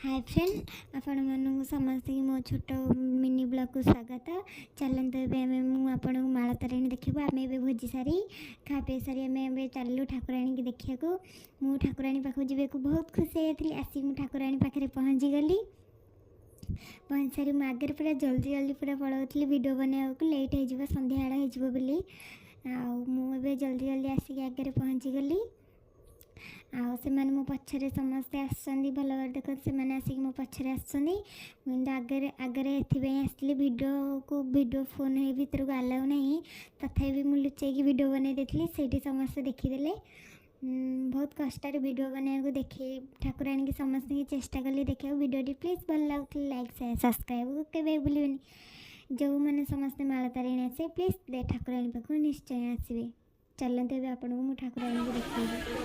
Hi friend आपण मानू समस्त की मो छोट मिनी ब्लॉग को स्वागत। चलते आपण माला तारिणी देखा आम ए भोजी सारी खा पी सारी आम चलू ठाकुराणी की देखा। मु ठाकुराणी पाखक जी को बहुत खुशी होती आसिक मु ठाकुराणी पाखे पहुँची गली। पहुँच सारी मुझे आगे पूरा जल्दी जल्दी पूरा पलाऊली वीडियो बनाया लेट हो संध्या आड़ हो जल्दी जल्दी आसिक आगे पहुँची गली। से मो पछरे समस्ते आसछन्ती भल देख से आसिक मो पछरे आसछन्ती आगे आगे आसली वीडियो फोन है भितर को आलाउ नहीं तथापि मुझे लुचेक वीडियो बनई देती से समस्ते देखीदे। बहुत कष्ट वीडियो बनाया देखे ठाकुराणी की समस्त की चेष्टा कली देखा वीडियो प्लीज भल लगुले लाइक शेयर सब्सक्राइब के भूलें। जो मैंने समस्ते माला तारिणी आसे प्लीज ठाकुराणी पाखु निश्चय आसवे। चलते आपको ठाकुराणी को देखा।